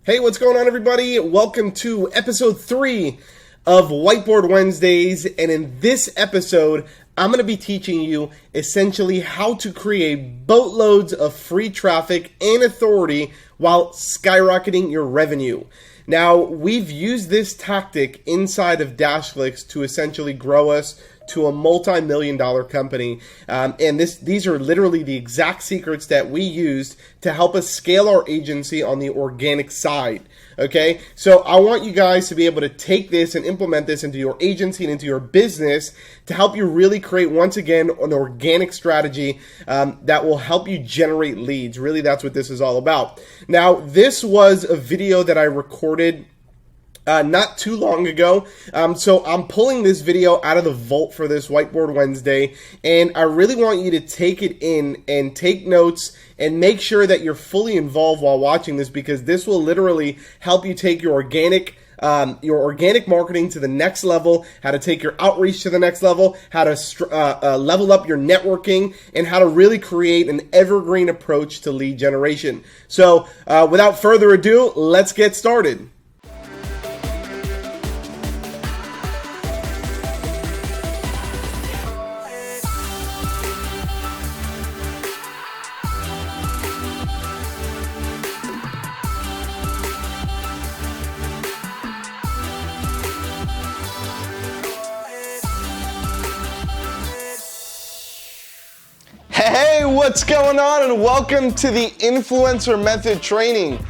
Hey, what's going on, everybody? Welcome to episode 3 of Whiteboard Wednesdays, and in this episode, I'm going to be teaching you essentially how to create boatloads of free traffic and authority while skyrocketing your revenue. Now, we've used this tactic inside of DashClicks to essentially grow us to a multi-million-dollar company, and these are literally the exact secrets that we used to help us scale our agency on the organic side. Okay, so I want you guys to be able to take this and implement this into your agency and into your business to help you really create, once again, an organic strategy that will help you generate leads. Really, that's what this is all about. Now, this was a video that I recorded not too long ago, so I'm pulling this video out of the vault for this Whiteboard Wednesday, and I really want you to take it in and take notes and make sure that you're fully involved while watching this, because this will literally help you take your organic marketing to the next level, how to take your outreach to the next level, how to level up your networking, and how to really create an evergreen approach to lead generation. So without further ado, let's get started. Hey, what's going on, and welcome to the Influencer Method training.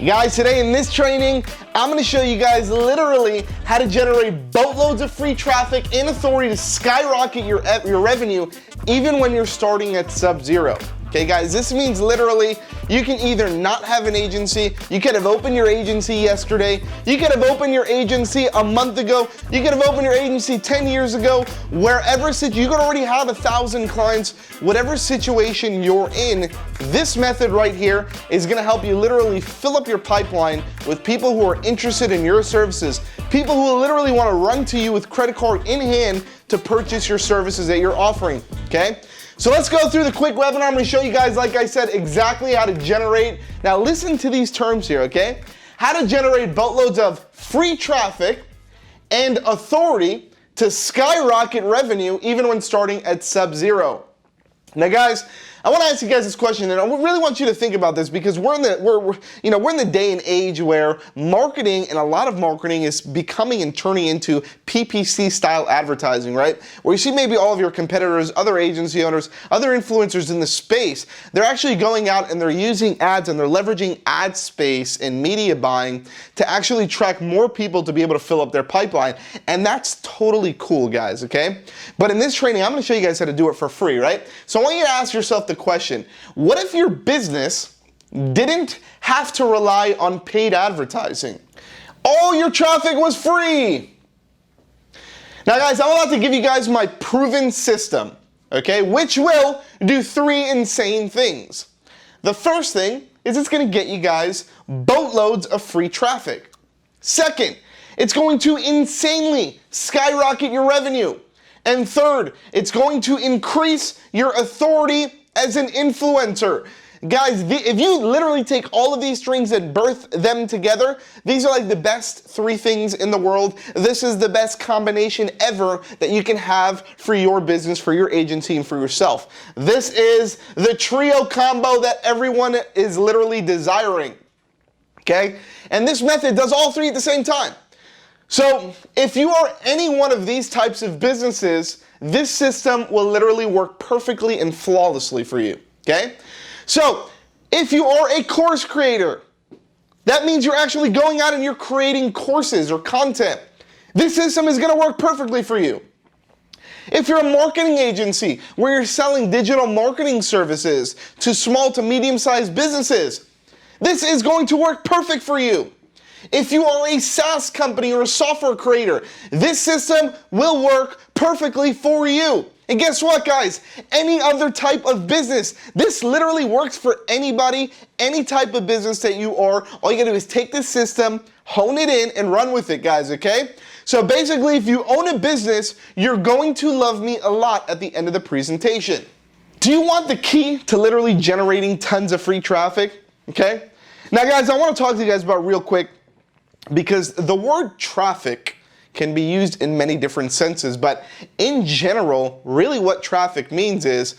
Guys, today in this training, I'm going to show you guys literally how to generate boatloads of free traffic and authority to skyrocket your revenue even when you're starting at sub-zero. Okay, guys, this means literally you can either not have an agency, you could have opened your agency yesterday, you could have opened your agency a month ago, you could have opened your agency 10 years ago, wherever you could already have 1,000 clients, whatever situation you're in, this method right here is gonna help you literally fill up your pipeline with people who are interested in your services, people who literally wanna run to you with credit card in hand to purchase your services that you're offering, okay? So let's go through the quick webinar. I'm going to show you guys, like I said, exactly how to generate. Now listen to these terms here, okay? How to generate boatloads of free traffic and authority to skyrocket revenue even when starting at sub-zero. Now guys, I want to ask you guys this question, and I really want you to think about this, because we're in the day and age where marketing, and a lot of marketing, is becoming and turning into PPC style advertising, right? Where you see maybe all of your competitors, other agency owners, other influencers in the space, they're actually going out and they're using ads and they're leveraging ad space and media buying to actually track more people to be able to fill up their pipeline. And that's totally cool, guys, okay? But in this training, I'm going to show you guys how to do it for free, right? So I want you to ask yourself the question, what if your business didn't have to rely on paid advertising? All your traffic was free. Now guys, I'm about to give you guys my proven system, okay, which will do 3 insane things. The first thing is it's going to get you guys boatloads of free traffic. Second, it's going to insanely skyrocket your revenue. And third, it's going to increase your authority as an influencer. Guys, if you literally take all of these strings and birth them together, these are like the best 3 things in the world. This is the best combination ever that you can have for your business, for your agency, and for yourself. This is the trio combo that everyone is literally desiring, okay? And this method does all 3 at the same time. So if you are any one of these types of businesses, this system will literally work perfectly and flawlessly for you, okay? So if you are a course creator, that means you're actually going out and you're creating courses or content. This system is going to work perfectly for you. If you're a marketing agency where you're selling digital marketing services to small to medium-sized businesses, this is going to work perfect for you. If you are a SaaS company or a software creator, this system will work perfectly for you. And guess what, guys? Any other type of business, this literally works for anybody, any type of business that you are. All you gotta do is take this system, hone it in, and run with it, guys, okay? So basically, if you own a business, you're going to love me a lot at the end of the presentation. Do you want the key to literally generating tons of free traffic? Okay? Now guys, I want to talk to you guys about real quick, because the word traffic can be used in many different senses, but in general, really what traffic means is,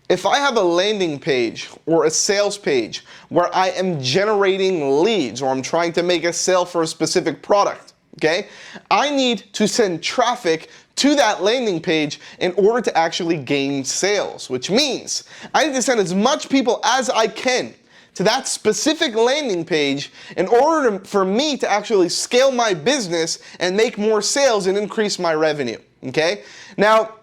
if I have a landing page or a sales page where I am generating leads or I'm trying to make a sale for a specific product, okay, I need to send traffic to that landing page in order to actually gain sales, which means I need to send as much people as I can to that specific landing page in order for me to actually scale my business and make more sales and increase my revenue, okay? Now,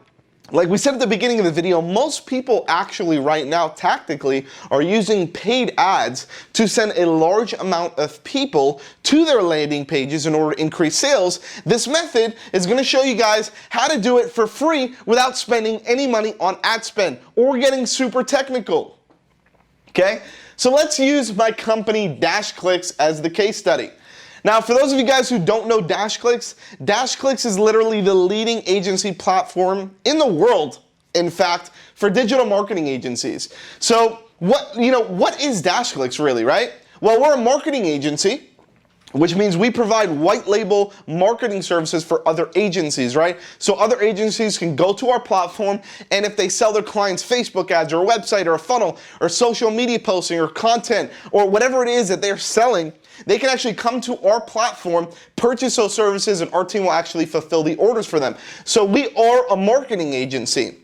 like we said at the beginning of the video, most people actually right now tactically are using paid ads to send a large amount of people to their landing pages in order to increase sales. This method is going to show you guys how to do it for free without spending any money on ad spend or getting super technical, okay? So let's use my company DashClicks as the case study. Now, for those of you guys who don't know DashClicks, DashClicks is literally the leading agency platform in the world, in fact, for digital marketing agencies. So what is DashClicks really, right? Well, we're a marketing agency, which means we provide white label marketing services for other agencies, right? So other agencies can go to our platform, and if they sell their clients Facebook ads or a website or a funnel or social media posting or content or whatever it is that they're selling, they can actually come to our platform, purchase those services, and our team will actually fulfill the orders for them. So we are a marketing agency,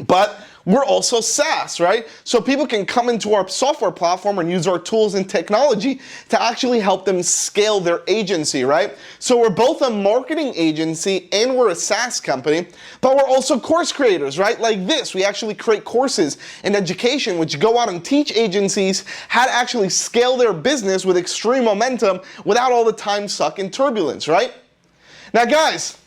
but we're also SaaS, right? So people can come into our software platform and use our tools and technology to actually help them scale their agency, right? So we're both a marketing agency and we're a SaaS company, but we're also course creators, right? Like this, we actually create courses and education which go out and teach agencies how to actually scale their business with extreme momentum without all the time suck and turbulence, right? Now guys,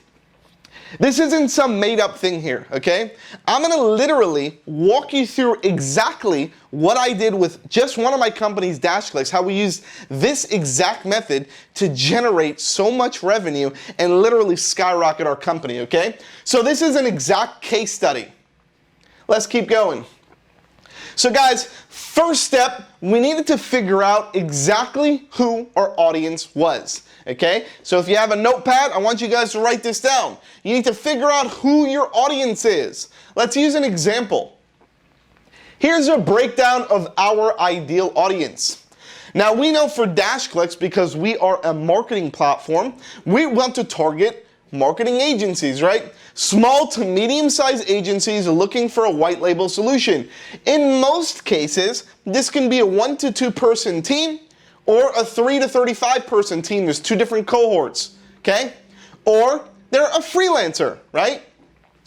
this isn't some made up thing here, okay? I'm gonna literally walk you through exactly what I did with just one of my companies, DashClicks, how we used this exact method to generate so much revenue and literally skyrocket our company, okay? So this is an exact case study. Let's keep going. So guys, first step, we needed to figure out exactly who our audience was. Okay, so if you have a notepad, I want you guys to write this down. You need to figure out who your audience is. Let's use an example. Here's a breakdown of our ideal audience. Now we know for DashClicks, because we are a marketing platform, we want to target marketing agencies, right? Small to medium-sized agencies looking for a white label solution. In most cases, this can be a 1 to 2 person team, or a 3 to 35 person team. There's 2 different cohorts, okay? Or they're a freelancer, right?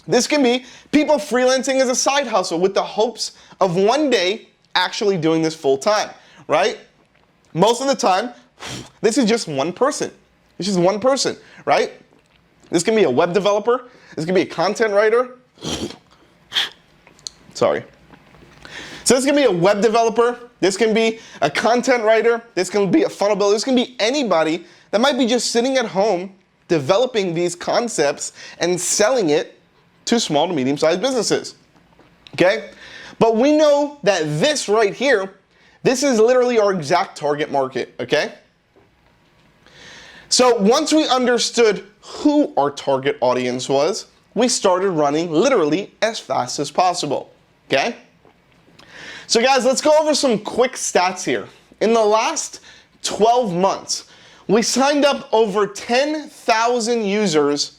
This can be people freelancing as a side hustle with the hopes of one day actually doing this full time, right? Most of the time, this is just one person. It's just one person, right? This can be a web developer. This can be a content writer. Sorry. So this can be a web developer. This can be a content writer. This can be a funnel builder. This can be anybody that might be just sitting at home developing these concepts and selling it to small to medium-sized businesses, okay? But we know that this right here, this is literally our exact target market, okay? So once we understood who our target audience was, we started running literally as fast as possible, okay? So guys, let's go over some quick stats here. In the last 12 months, we signed up over 10,000 users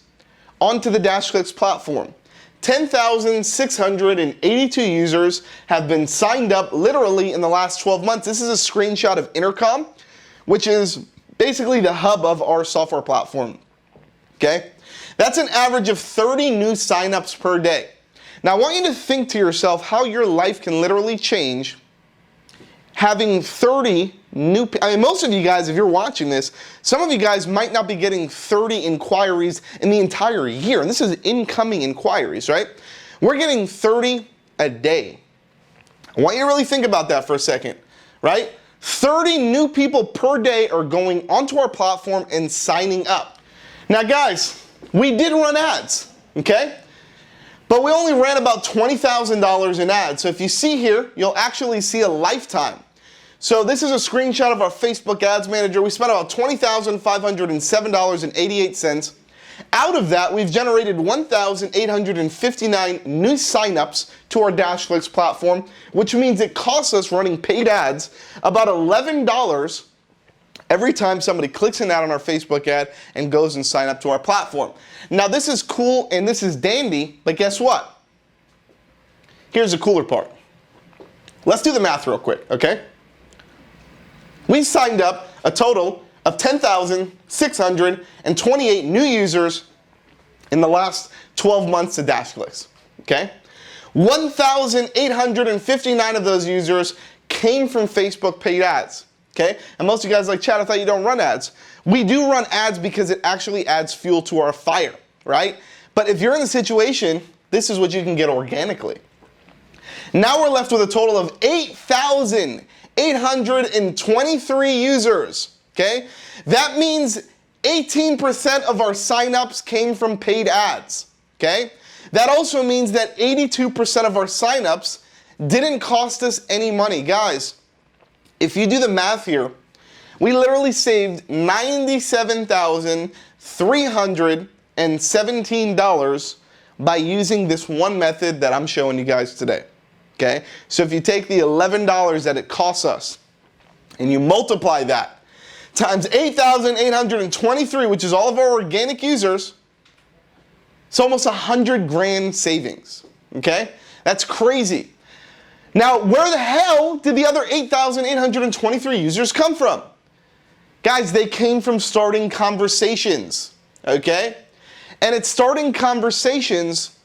onto the DashClicks platform. 10,682 users have been signed up literally in the last 12 months. This is a screenshot of Intercom, which is basically the hub of our software platform, okay? That's an average of 30 new signups per day. Now, I want you to think to yourself how your life can literally change having 30 new, most of you guys, if you're watching this, some of you guys might not be getting 30 inquiries in the entire year. And this is incoming inquiries, right? We're getting 30 a day. I want you to really think about that for a second, right? 30 new people per day are going onto our platform and signing up. Now, guys, we did run ads, okay? But we only ran about $20,000 in ads. So if you see here, you'll actually see a lifetime. So this is a screenshot of our Facebook Ads Manager. We spent about $20,507.88. Out of that, we've generated 1,859 new signups to our DashClicks platform, which means it costs us running paid ads about $11 every time somebody clicks an ad on our Facebook ad and goes and sign up to our platform. Now this is cool and this is dandy, but guess what? Here's the cooler part. Let's do the math real quick, okay? We signed up a total of 10,628 new users in the last 12 months to DashClicks, okay? 1,859 of those users came from Facebook paid ads, okay? And most of you guys are like, Chad, I thought you don't run ads. We do run ads because it actually adds fuel to our fire, right? But if you're in the situation, this is what you can get organically. Now we're left with a total of 8,823 users, okay? That means 18% of our signups came from paid ads, okay? That also means that 82% of our signups didn't cost us any money. Guys, if you do the math here, we literally saved $97,317 by using this one method that I'm showing you guys today. Okay? So if you take the $11 that it costs us and you multiply that times 8,823, which is all of our organic users, it's almost 100 grand savings. Okay? That's crazy. Now, where the hell did the other 8,823 users come from? Guys, they came from starting conversations. Okay? And it's starting conversations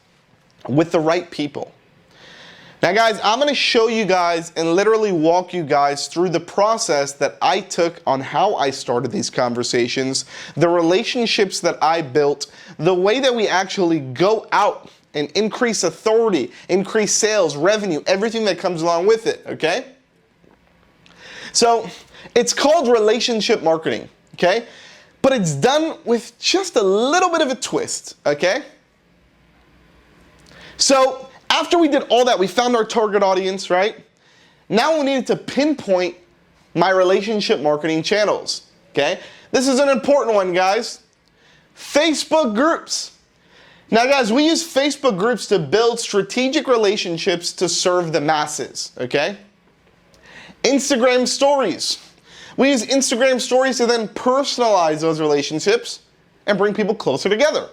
with the right people. Now guys, I'm going to show you guys and literally walk you guys through the process that I took on how I started these conversations, the relationships that I built, the way that we actually go out and increase authority, increase sales, revenue, everything that comes along with it, okay? So it's called relationship marketing, okay? But it's done with just a little bit of a twist, okay? So after we did all that, we found our target audience, right? Now we needed to pinpoint my relationship marketing channels, okay? This is an important one, guys. Facebook groups. Now, guys, we use Facebook groups to build strategic relationships to serve the masses, okay? Instagram stories. We use Instagram stories to then personalize those relationships and bring people closer together.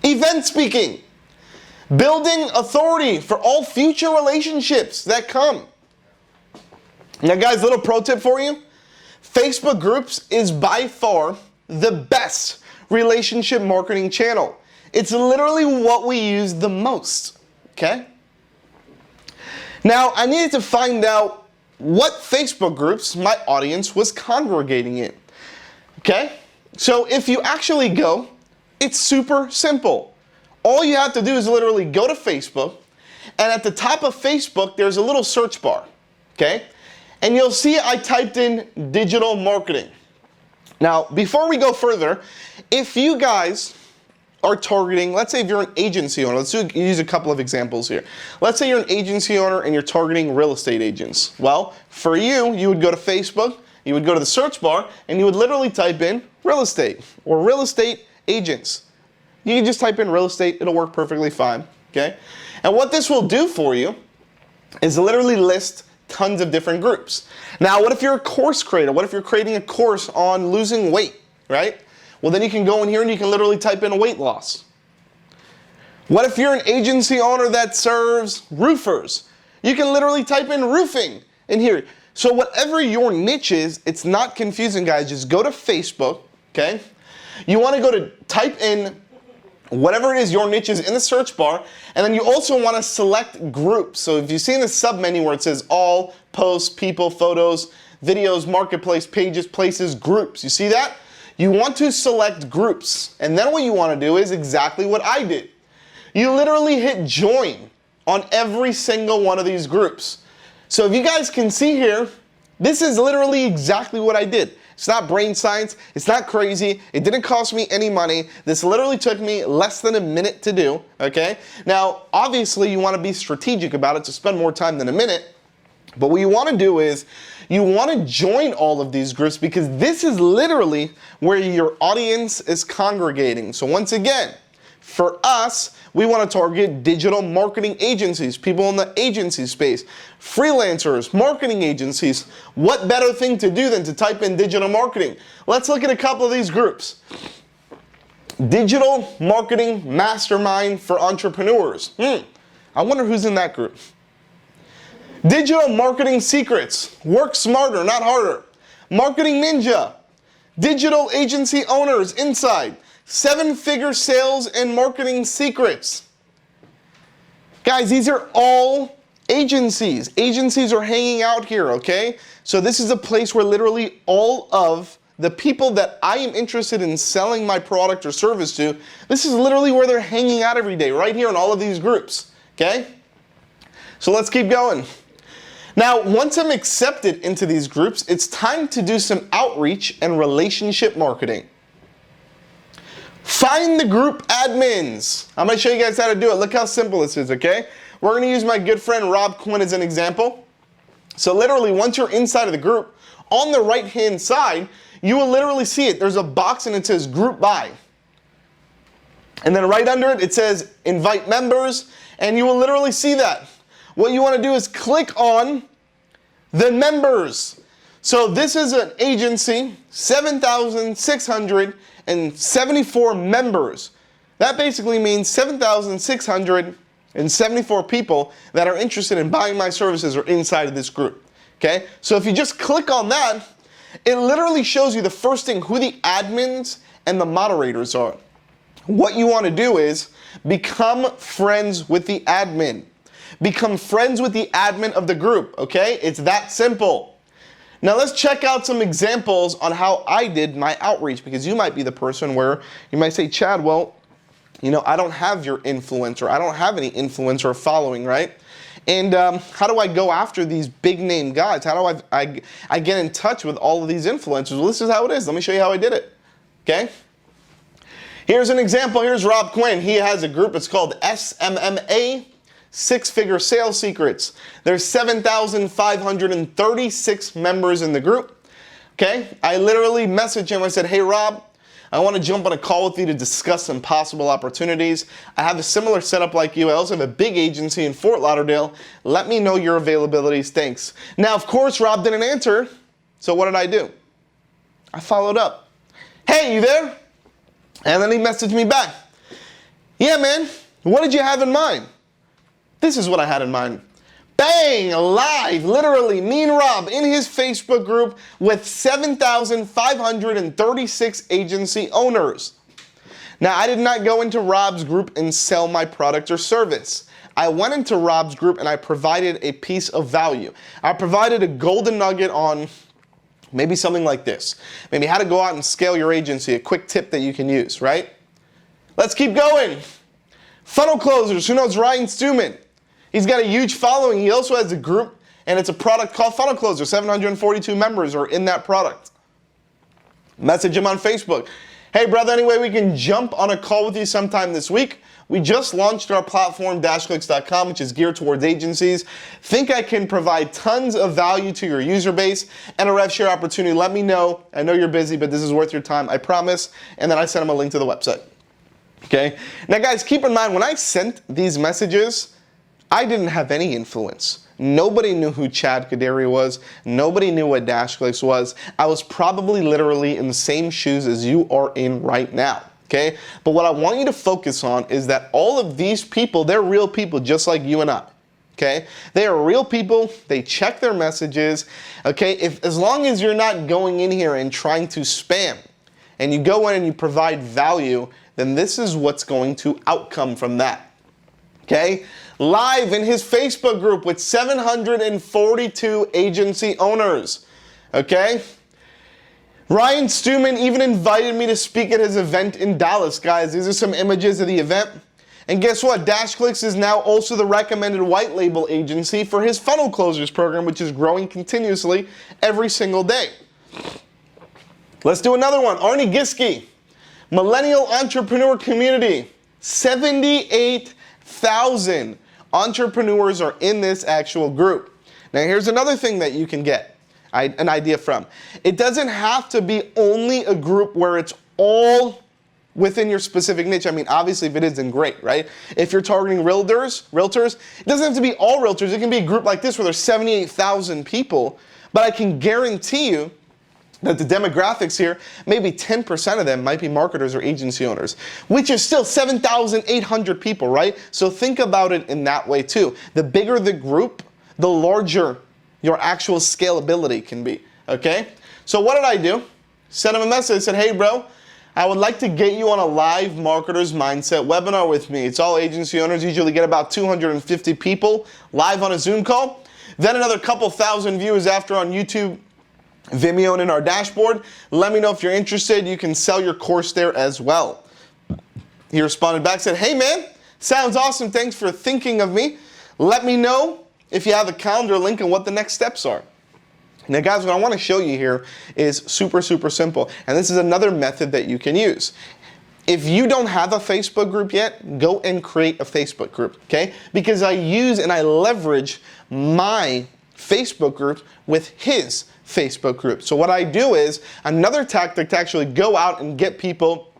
Event speaking. Building authority for all future relationships that come. Now guys, little pro tip for you. Facebook groups is by far the best relationship marketing channel. It's literally what we use the most, okay? Now I needed to find out what Facebook groups my audience was congregating in, okay? So if you actually go, it's super simple. All you have to do is literally go to Facebook, and at the top of Facebook, there's a little search bar, okay? And you'll see I typed in digital marketing. Now, before we go further, if you guys are targeting, let's say if you're an agency owner, let's use a couple of examples here. Let's say you're an agency owner and you're targeting real estate agents. Well, for you, you would go to Facebook, you would go to the search bar, and you would literally type in real estate or real estate agents. You can just type in real estate, it'll work perfectly fine, okay? And what this will do for you is literally list tons of different groups. Now, what if you're a course creator? What if you're creating a course on losing weight, right? Well, then you can go in here and you can literally type in weight loss. What if you're an agency owner that serves roofers? You can literally type in roofing in here. So whatever your niche is, it's not confusing, guys. Just go to Facebook, okay? You want to go to type in whatever it is your niche is in the search bar, and then you also want to select groups. So if you see in the sub menu where it says all, posts, people, photos, videos, marketplace, pages, places, groups, you see that? You want to select groups, and then what you want to do is exactly what I did. You literally hit join on every single one of these groups. So if you guys can see here, this is literally exactly what I did. It's not brain science, it's not crazy, it didn't cost me any money. This literally took me less than a minute to do, okay? Now, obviously you want to be strategic about it to spend more time than a minute, But what you want to do is you want to join all of these groups because this is literally where your audience is congregating. So once again, for us, we want to target digital marketing agencies, people in the agency space, freelancers, marketing agencies. What better thing to do than to type in digital marketing? Let's look at a couple of these groups. Digital Marketing Mastermind for Entrepreneurs. I wonder who's in that group. Digital Marketing Secrets. Work smarter, not harder. Marketing Ninja. Digital Agency Owners Inside. 7-figure sales and marketing secrets. Guys, these are all agencies. Agencies are hanging out here, okay? So this is a place where literally all of the people that I am interested in selling my product or service to, this is literally where they're hanging out every day, right here in all of these groups, okay? So let's keep going. Now, once I'm accepted into these groups, it's time to do some outreach and relationship marketing. Find the group admins. I'm going to show you guys how to do it. Look how simple this is, okay? We're going to use my good friend Rob Quinn as an example. So literally, once you're inside of the group, on the right-hand side, you will literally see it. There's a box and it says Group By. And then right under it, it says Invite Members, and you will literally see that. What you want to do is click on the members. So this is an agency, 7,674 members. That basically means 7,674 people that are interested in buying my services are inside of this group. Okay? So if you just click on that, it literally shows you the first thing, who the admins and the moderators are. What you want to do is become friends with the admin. Become friends with the admin of the group, okay? It's that simple. Now let's check out some examples on how I did my outreach, because you might be the person where you might say, Chad, well, you know, I don't have your influencer. I don't have any influencer following, right? And how do I go after these big name guys? How do I get in touch with all of these influencers? Well, this is how it is. Let me show you how I did it, okay? Here's an example. Here's Rob Quinn. He has a group. It's called SMMA, 6-Figure Sales Secrets. There's 7,536 members in the group, okay? I literally messaged him. I said, hey, Rob, I want to jump on a call with you to discuss some possible opportunities. I have a similar setup like you. I also have a big agency in Fort Lauderdale. Let me know your availabilities. Thanks. Now, of course, Rob didn't answer. So what did I do? I followed up. Hey, you there? And then he messaged me back. Yeah, man. What did you have in mind? This is what I had in mind. Bang! Live, literally, me and Rob in his Facebook group with 7,536 agency owners. Now, I did not go into Rob's group and sell my product or service. I went into Rob's group and I provided a piece of value. I provided a golden nugget on maybe something like this. Maybe how to go out and scale your agency, a quick tip that you can use, right? Let's keep going. Funnel closers. Who knows Ryan Stewman? He's got a huge following. He also has a group, and it's a product called Funnel Closer. 742 members are in that product. Message him on Facebook. Hey, brother, any way we can jump on a call with you sometime this week? We just launched our platform, DashClicks.com, which is geared towards agencies. Think I can provide tons of value to your user base and a rev share opportunity. Let me know. I know you're busy, but this is worth your time, I promise. And then I sent him a link to the website. Okay? Now, guys, keep in mind, when I sent these messages, I didn't have any influence. Nobody knew who Chad Kaderi was. Nobody knew what DashClicks was. I was probably literally in the same shoes as you are in right now, okay? But what I want you to focus on is that all of these people, they're real people just like you and I, okay? They are real people. They check their messages, okay? As long as you're not going in here and trying to spam, and you go in and you provide value, then this is what's going to outcome from that, okay? Live in his Facebook group with 742 agency owners, okay? Ryan Stewman even invited me to speak at his event in Dallas, guys. These are some images of the event. And guess what? DashClicks is now also the recommended white label agency for his Funnel Closers program, which is growing continuously every single day. Let's do another one. Arnie Giske, Millennial Entrepreneur Community, 78,000 entrepreneurs are in this actual group. Now here's another thing that you can get an idea from. It doesn't have to be only a group where it's all within your specific niche. I mean, obviously if it is, then great, right? If you're targeting realtors, it doesn't have to be all realtors. It can be a group like this where there's 78,000 people, but I can guarantee you that the demographics here, maybe 10% of them might be marketers or agency owners, which is still 7,800 people, right? So think about it in that way too. The bigger the group, the larger your actual scalability can be, okay? So what did I do? Sent him a message. I said, hey bro, I would like to get you on a live marketer's mindset webinar with me. It's all agency owners, usually get about 250 people live on a Zoom call. Then another couple thousand viewers after on YouTube, Vimeo, and in our dashboard. Let me know if you're interested. You can sell your course there as well. He responded back, said, hey man, sounds awesome. Thanks for thinking of me. Let me know if you have a calendar link and what the next steps are. Now guys, what I want to show you here is super, super simple. And this is another method that you can use. If you don't have a Facebook group yet, go and create a Facebook group, okay? Because I use and I leverage my Facebook group with his Facebook group. So what I do is another tactic to actually go out and get people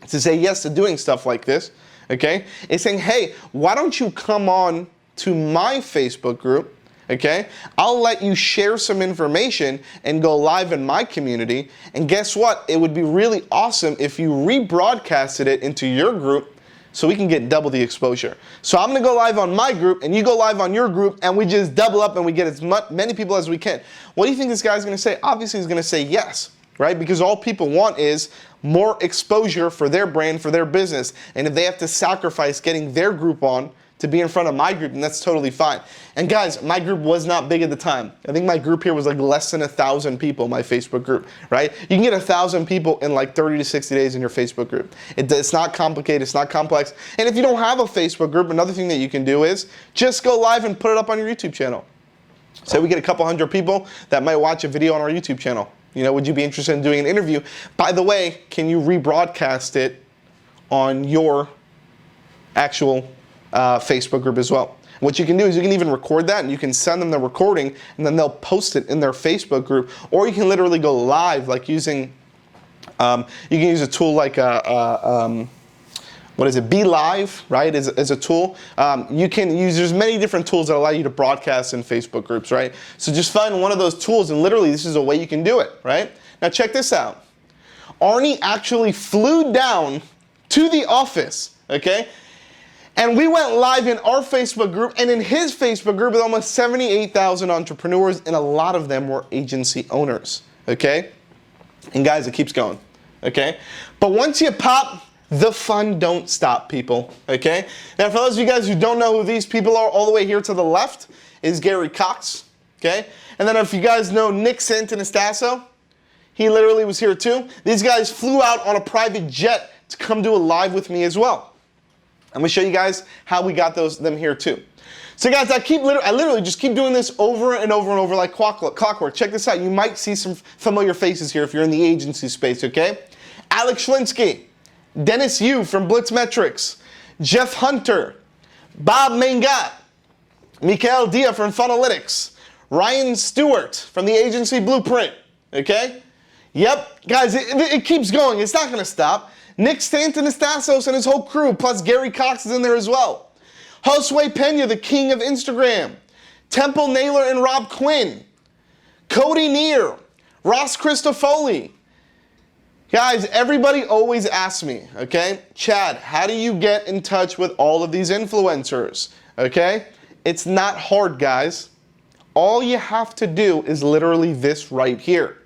to say yes to doing stuff like this, okay? Is saying, hey, why don't you come on to my Facebook group, okay? I'll let you share some information and go live in my community. And guess what? It would be really awesome if you rebroadcasted it into your group so we can get double the exposure. So I'm gonna go live on my group and you go live on your group and we just double up and we get as many people as we can. What do you think this guy's gonna say? Obviously he's gonna say yes, right? Because all people want is more exposure for their brand, for their business. And if they have to sacrifice getting their group on to be in front of my group, and that's totally fine. And guys, my group was not big at the time. I think my group here was like less than 1,000 people, my Facebook group, right? You can get 1,000 people in like 30 to 60 days in your Facebook group. It's not complicated, it's not complex. And if you don't have a Facebook group, another thing that you can do is just go live and put it up on your YouTube channel. Say we get a couple hundred people that might watch a video on our YouTube channel. You know, would you be interested in doing an interview? By the way, can you rebroadcast it on your actual Facebook group as well? What you can do is you can even record that and you can send them the recording and then they'll post it in their Facebook group, or you can literally go live like using, you can use a tool like what is it, Be Live, right, as a tool. You can use, there's many different tools that allow you to broadcast in Facebook groups, right? So just find one of those tools and literally this is a way you can do it, right? Now check this out. Arnie actually flew down to the office, okay? And we went live in our Facebook group and in his Facebook group with almost 78,000 entrepreneurs, and a lot of them were agency owners, okay? And guys, it keeps going, okay? But once you pop, the fun don't stop, people, okay? Now, for those of you guys who don't know who these people are, all the way here to the left is Gary Cox, okay? And then if you guys know Nick Santanastasso, he literally was here too. These guys flew out on a private jet to come do a live with me as well. I'm gonna show you guys how we got them here too. So guys, I literally just keep doing this over and over and over like clockwork. Check this out. You might see some familiar faces here if you're in the agency space, okay? Alex Schlinsky, Dennis Yu from Blitz Metrics, Jeff Hunter, Bob Mangat, Mikael Dia from Funalytics, Ryan Stewart from the agency Blueprint, okay? Yep, guys, it keeps going. It's not gonna stop. Nick Stantonastassos and his whole crew, plus Gary Cox is in there as well. Josue Pena, the king of Instagram. Temple Naylor and Rob Quinn. Cody Neer. Ross Christofoli. Guys, everybody always asks me, okay? Chad, how do you get in touch with all of these influencers, okay? It's not hard, guys. All you have to do is literally this right here.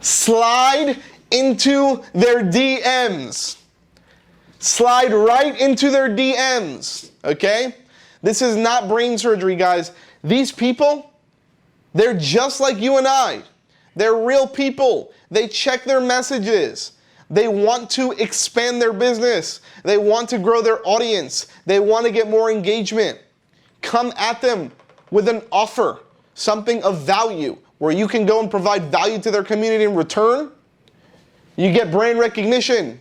Slide into their DMs. Slide right into their DMs, okay? This is not brain surgery, guys. These people, they're just like you and I. They're real people. They check their messages. They want to expand their business. They want to grow their audience. They want to get more engagement. Come at them with an offer, something of value, where you can go and provide value to their community in return. You get brand recognition,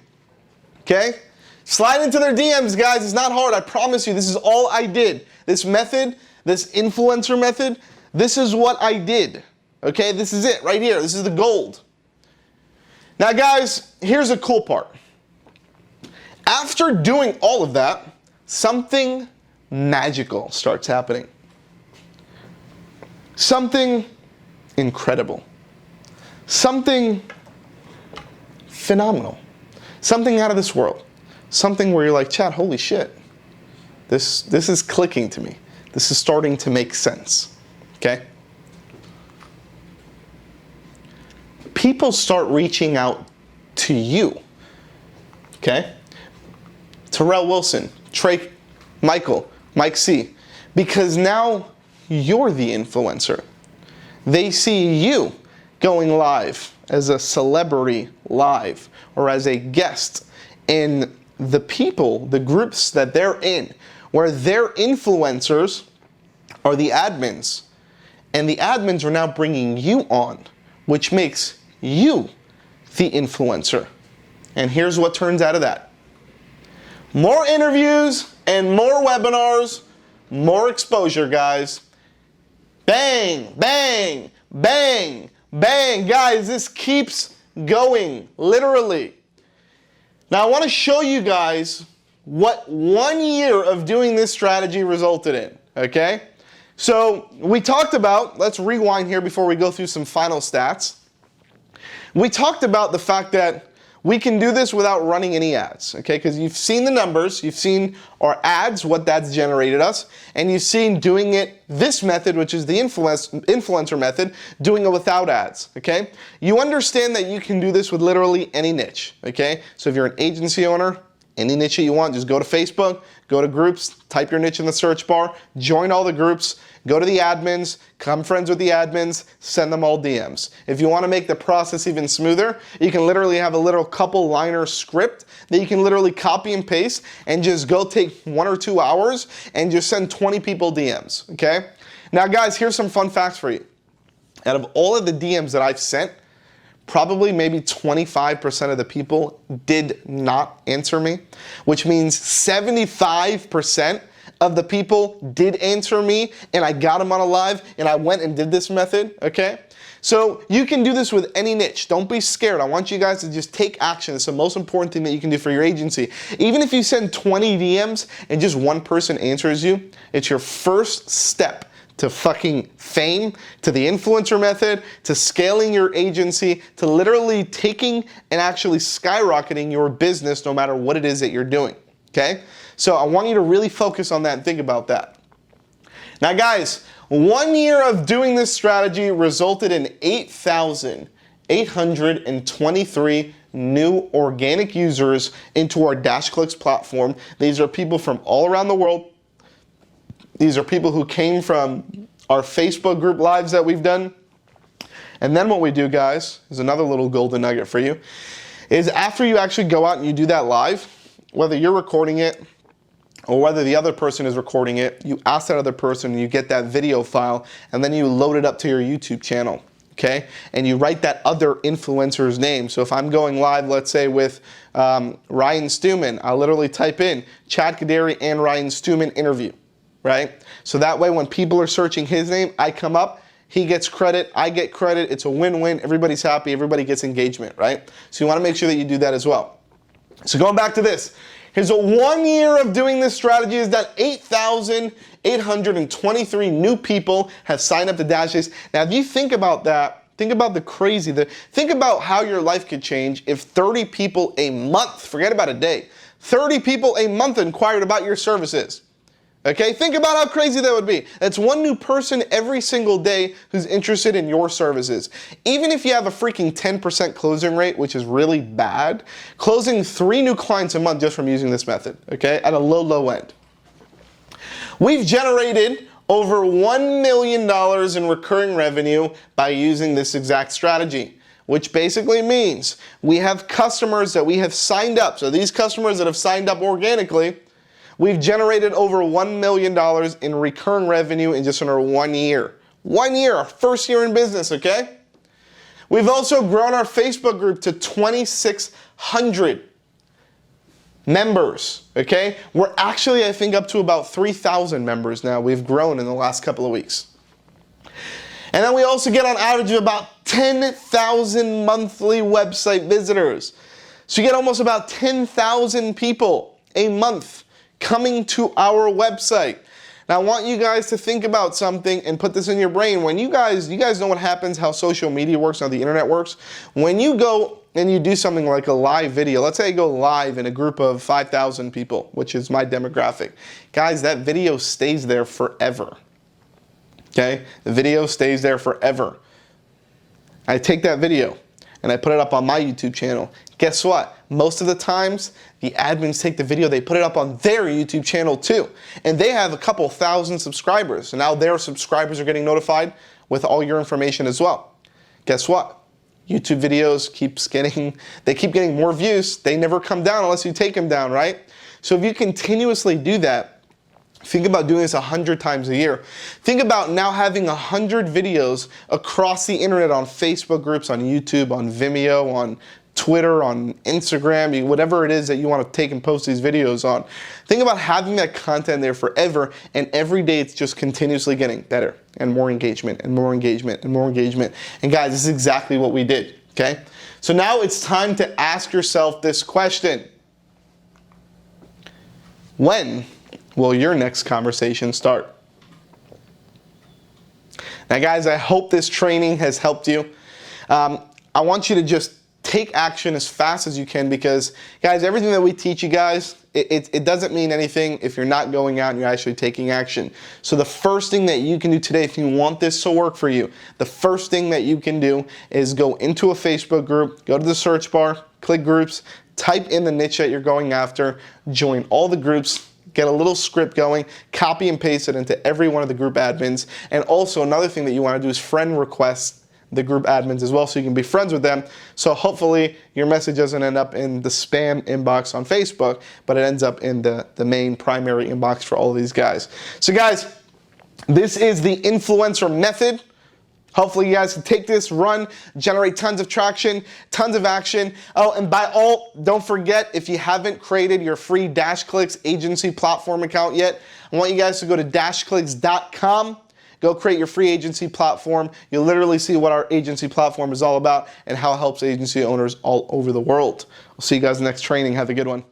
okay? Slide into their DMs, guys. It's not hard. I promise you, this is all I did. This method, this influencer method, this is what I did. Okay, this is it right here. This is the gold. Now guys, here's the cool part. After doing all of that, something magical starts happening. Something incredible. Something phenomenal. Something out of this world. Something where you're like, Chad, holy shit. This is clicking to me. This is starting to make sense. Okay? People start reaching out to you. Okay? Terrell Wilson, Trey Michael, Mike C. Because now you're the influencer. They see you going live as a celebrity live or as a guest in the people, the groups that they're in, where their influencers are the admins. And the admins are now bringing you on, which makes you the influencer. And here's what turns out of that. More interviews and more webinars, more exposure, guys. Bang, bang, bang, bang. Guys, this keeps going, literally. Now, I want to show you guys what 1 year of doing this strategy resulted in, okay? So we talked about, let's rewind here before we go through some final stats. We talked about the fact that we can do this without running any ads, okay? Because you've seen the numbers, you've seen our ads, what that's generated us, and you've seen doing it this method, which is the influencer method, doing it without ads, okay? You understand that you can do this with literally any niche, okay? So if you're an agency owner, any niche that you want, just go to Facebook, go to groups, type your niche in the search bar, join all the groups, go to the admins, become friends with the admins, send them all DMs. If you want to make the process even smoother, you can literally have a little couple liner script that you can literally copy and paste and just go take 1 or 2 hours and just send 20 people DMs, okay? Now guys, here's some fun facts for you. Out of all of the DMs that I've sent, probably maybe 25% of the people did not answer me, which means 75% of the people did answer me and I got them on a live and I went and did this method, okay? So you can do this with any niche. Don't be scared. I want you guys to just take action. It's the most important thing that you can do for your agency. Even if you send 20 DMs and just one person answers you, it's your first step to fucking fame, to the influencer method, to scaling your agency, to literally taking and actually skyrocketing your business no matter what it is that you're doing, okay? So I want you to really focus on that and think about that. Now guys, 1 year of doing this strategy resulted in 8,823 new organic users into our DashClicks platform. These are people from all around the world. These are people who came from our Facebook group lives that we've done. And then what we do, guys, is another little golden nugget for you, is after you actually go out and you do that live, whether you're recording it or whether the other person is recording it, you ask that other person, you get that video file, and then you load it up to your YouTube channel, okay? And you write that other influencer's name. So if I'm going live, let's say with Ryan Stewman, I'll literally type in Chad Kaderi and Ryan Stewman interview, right? So that way when people are searching his name, I come up, he gets credit, I get credit, it's a win-win, everybody's happy, everybody gets engagement, right? So you wanna make sure that you do that as well. So going back to this, here's a 1 year of doing this strategy is that 8,823 new people have signed up to DashClicks. Now, if you think about that, think about think about how your life could change if 30 people a month, forget about a day, 30 people a month inquired about your services. Okay, think about how crazy that would be. That's one new person every single day who's interested in your services. Even if you have a freaking 10% closing rate, which is really bad, closing 3 new clients a month just from using this method, okay, at a low, low end. We've generated over $1 million in recurring revenue by using this exact strategy, which basically means we have customers that we have signed up. So these customers that have signed up organically, we've generated over $1 million in recurring revenue in just under 1 year. 1 year, our first year in business, okay? We've also grown our Facebook group to 2,600. members, okay? We're actually, I think, up to about 3,000 members now. We've grown in the last couple of weeks. And then we also get on average of about 10,000 monthly website visitors. So you get almost about 10,000 people a month coming to our website. Now I want you guys to think about something and put this in your brain. When you guys know what happens, how social media works, how the internet works. When you go and you do something like a live video, let's say I go live in a group of 5,000 people, which is my demographic. Guys, that video stays there forever. Okay? The video stays there forever. I take that video and I put it up on my YouTube channel. Guess what? Most of the times, the admins take the video, they put it up on their YouTube channel too. And they have a couple thousand subscribers. So now their subscribers are getting notified with all your information as well. Guess what? YouTube videos keep getting more views. They never come down unless you take them down, right? So if you continuously do that, think about doing this 100 times a year. Think about now having 100 videos across the internet on Facebook groups, on YouTube, on Vimeo, on Twitter, on Instagram, whatever it is that you want to take and post these videos on. Think about having that content there forever, and every day it's just continuously getting better and more engagement and more engagement and more engagement. And guys, this is exactly what we did, okay? So now it's time to ask yourself this question. When will your next conversation start? Now guys, I hope this training has helped you. I want you to just take action as fast as you can, because guys, everything that we teach you guys, it doesn't mean anything if you're not going out and you're actually taking action. So the first thing that you can do today, if you want this to work for you, the first thing that you can do is go into a Facebook group, go to the search bar, click groups, type in the niche that you're going after, join all the groups, get a little script going, copy and paste it into every one of the group admins. And also another thing that you want to do is friend request the group admins as well, so you can be friends with them. So hopefully your message doesn't end up in the spam inbox on Facebook, but it ends up in the main primary inbox for all of these guys. So guys, this is the influencer method. Hopefully you guys can take this, run, generate tons of traction, tons of action. Oh, and don't forget, if you haven't created your free DashClicks agency platform account yet, I want you guys to go to DashClicks.com. Go create your free agency platform. You'll literally see what our agency platform is all about and how it helps agency owners all over the world. I'll see you guys in the next training. Have a good one.